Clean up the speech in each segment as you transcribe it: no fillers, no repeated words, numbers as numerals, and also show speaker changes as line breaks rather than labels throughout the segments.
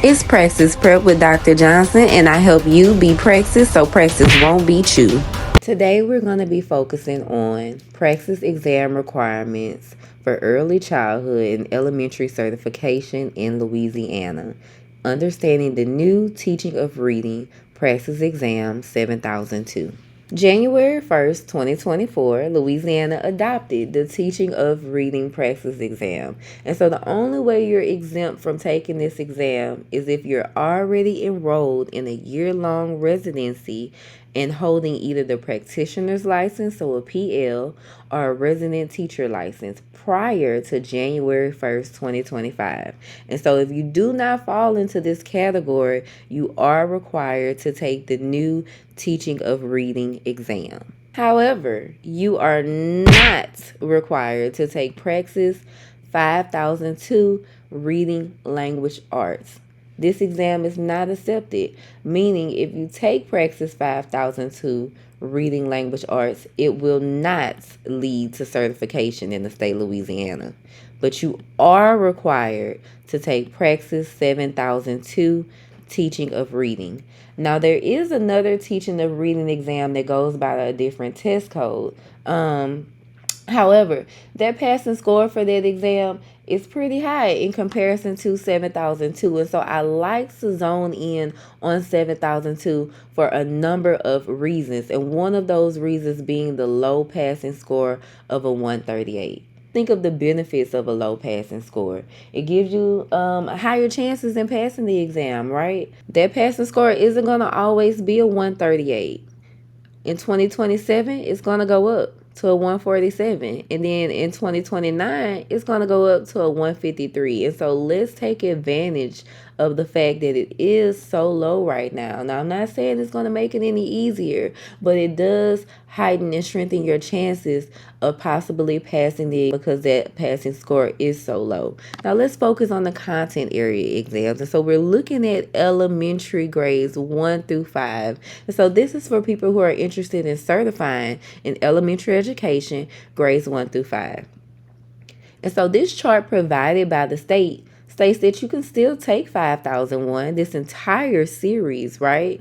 It's Praxis Prep with Dr. Johnson, and I help you be Praxis so Praxis won't beat you. Today, we're going to be focusing on Praxis exam requirements for early childhood and elementary certification in Louisiana. Understanding the new teaching of reading, Praxis exam 7002. January 1st, 2024, Louisiana adopted the teaching of reading praxis exam. And so the only way you're exempt from taking this exam is if you're already enrolled in a year-long residency and holding either the practitioner's license, so a PL, or a resident teacher license prior to January 1st, 2025. And so if you do not fall into this category, you are required to take the new teaching of reading exam. However, you are not required to take Praxis 5002 Reading Language Arts. This exam is not accepted, meaning if you take Praxis 5002 Reading Language Arts, it will not lead to certification in the state of Louisiana. But you are required to take Praxis 7002 Teaching of Reading. Now, there is another teaching of reading exam that goes by a different test code. However, that passing score for that exam is pretty high in comparison to 7002. And so I like to zone in on 7002 for a number of reasons. And one of those reasons being the low passing score of a 138. Think of the benefits of a low passing score. It gives you higher chances in passing the exam, right? That passing score isn't going to always be a 138. In 2027, it's going to go up to a 147. And then in 2029, it's going to go up to a 153. And so let's take advantage of the fact that it is so low right now. Now, I'm not saying it's going to make it any easier, but it does heighten and strengthen your chances of possibly passing because that passing score is so low. Now, let's focus on the content area exams. And so we're looking at elementary grades 1 through 5. And so this is for people who are interested in certifying in elementary education grades 1 through 5. And so this chart provided by the state states that you can still take 5001, this entire series, right?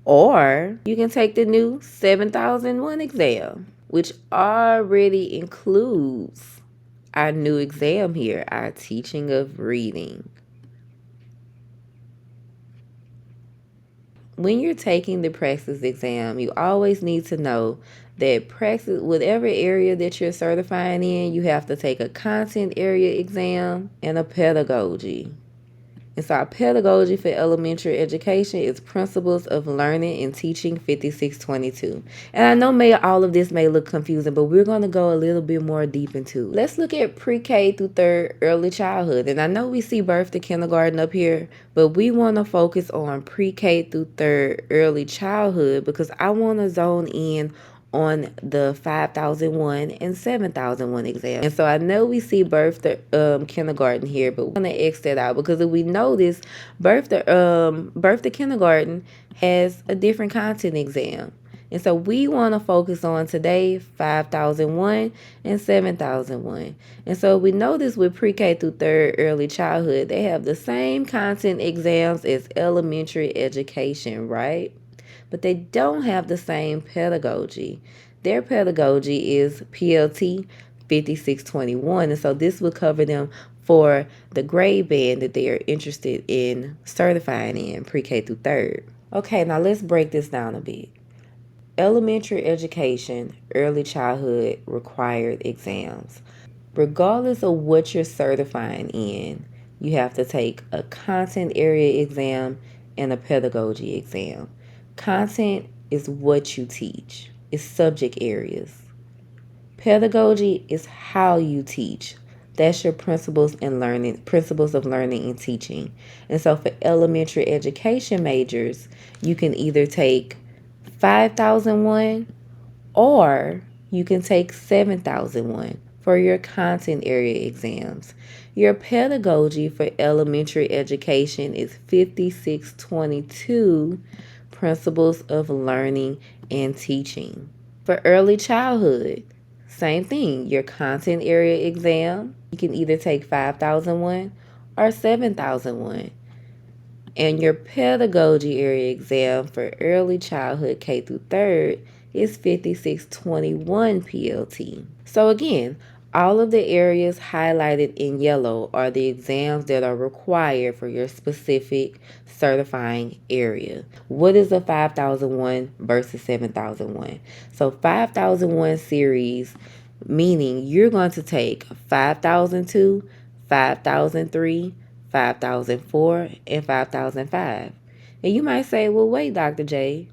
Or you can take the new 7001 exam, which already includes our new exam here, our teaching of reading. When you're taking the Praxis exam, you always need to know that Praxis, whatever area that you're certifying in, you have to take a content area exam and a pedagogy. And so our pedagogy for elementary education is Principles of Learning and Teaching 5622. And I know all of this may look confusing, but we're going to go a little bit more deep into it. Let's look at pre-K through 3rd early childhood. And I know we see birth to kindergarten up here, but we want to focus on pre-K through 3rd early childhood because I want to zone in on the 5001 and 7001 exam. And so I know we see birth to kindergarten here, but we're going to X that out because if we notice, birth to kindergarten has a different content exam. And so we want to focus on today 5001 and 7001. And so we notice with pre-K through 3rd early childhood, they have the same content exams as elementary education, right? But they don't have the same pedagogy. Their pedagogy is PLT 5621. And so this will cover them for the grade band that they are interested in certifying in pre-K through 3rd. Okay, now let's break this down a bit. Elementary education, early childhood required exams. Regardless of what you're certifying in, you have to take a content area exam and a pedagogy exam. Content is what you teach. It's subject areas. Pedagogy is how you teach. That's your principles of learning and teaching. And so for elementary education majors, you can either take 5001 or you can take 7001 for your content area exams. Your pedagogy for elementary education is 5622, Principles of Learning and Teaching. For early childhood, same thing. Your content area exam, you can either take 5001 or 7001. And your pedagogy area exam for early childhood K through 3rd is 5621 PLT. So again, all of the areas highlighted in yellow are the exams that are required for your specific certifying area. What is a 5001 versus 7001? So 5001 series, meaning you're going to take 5002, 5003, 5004, and 5005. And you might say, well, wait, Dr. J,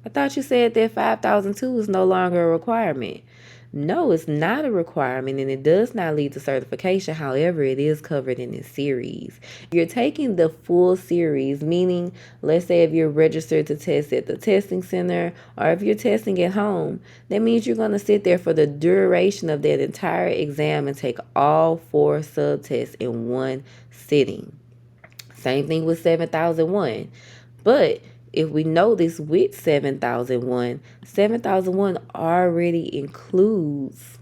I thought you said that 5002 is no longer a requirement. No, it's not a requirement, and it does not lead to certification. However, it is covered in this series. You're taking the full series, meaning, let's say if you're registered to test at the testing center or if you're testing at home, that means you're going to sit there for the duration of that entire exam and take all 4 subtests in one sitting. Same thing with 7001. But if we know this with 7001, 7001 already includes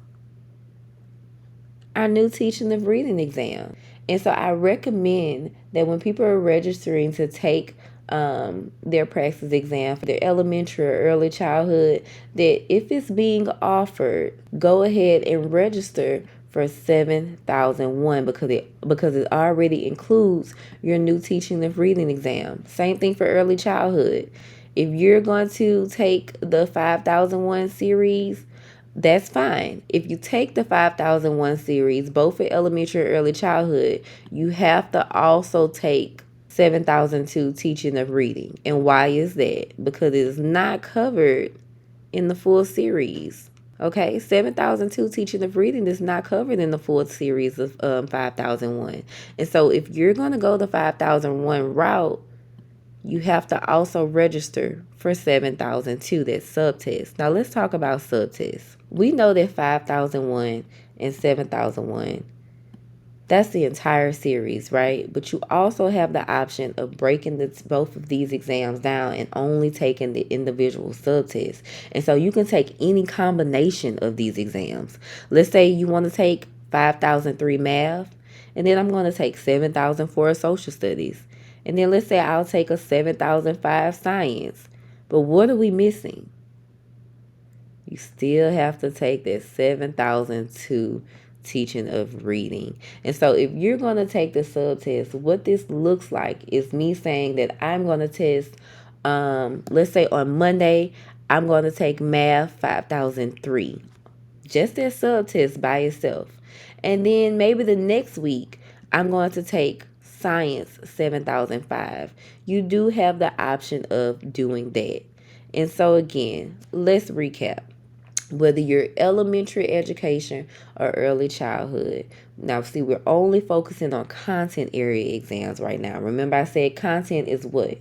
our new teaching of reading exam. And so I recommend that when people are registering to take their Praxis exam for their elementary or early childhood, that if it's being offered, go ahead and register for 7001 because it already includes your new teaching of reading exam. Same thing for early childhood. If you're going to take the 5001 series, that's fine. If you take the 5001 series, both for elementary or early childhood, you have to also take 7002 teaching of reading. And why is that? Because it is not covered in the full series. Okay, 7002 teaching of reading is not covered in the full series of 5001. And so if you're going to go the 5001 route, you have to also register for 7002, that subtest. Now let's talk about subtests. We know that 5001 and 7001, that's the entire series, right? But you also have the option of breaking both of these exams down and only taking the individual subtests. And so you can take any combination of these exams. Let's say you want to take 5003 math, and then I'm going to take 7004 social studies. And then let's say I'll take a 7005 science. But what are we missing? You still have to take that 7002 teaching of reading. And so if you're going to take the subtest, what this looks like is me saying that I'm going to test, let's say on Monday, I'm going to take math 5003. Just that subtest by itself. And then maybe the next week, I'm going to take science 7005. You do have the option of doing that. And so again, let's recap. Whether you're elementary education or early childhood. Now, see, we're only focusing on content area exams right now. Remember, I said content is what?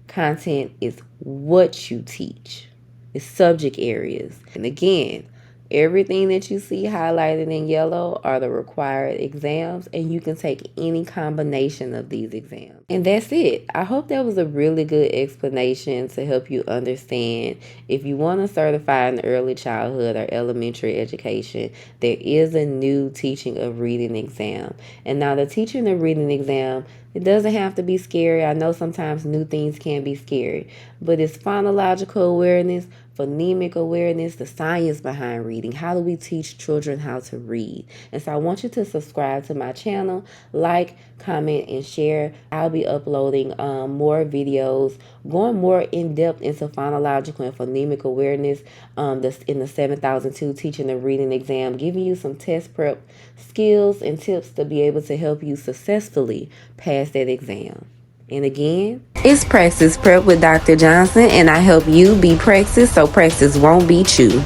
Content is what you teach. It's subject areas. And again, everything that you see highlighted in yellow are the required exams, and you can take any combination of these exams. And that's it. I hope that was a really good explanation to help you understand if you want to certify in early childhood or elementary education, there is a new teaching of reading exam. And now the teaching of reading exam, it doesn't have to be scary. I know sometimes new things can be scary, but it's phonological awareness, phonemic awareness, the science behind reading. How do we teach children how to read? And so I want you to subscribe to my channel, like, comment, and share. I'll be uploading more videos, going more in depth into phonological and phonemic awareness in the 7002 teaching and reading exam, giving you some test prep skills and tips to be able to help you successfully pass that exam. And again, it's Praxis Prep with Dr. Johnson, and I help you be Praxis so Praxis won't beat you.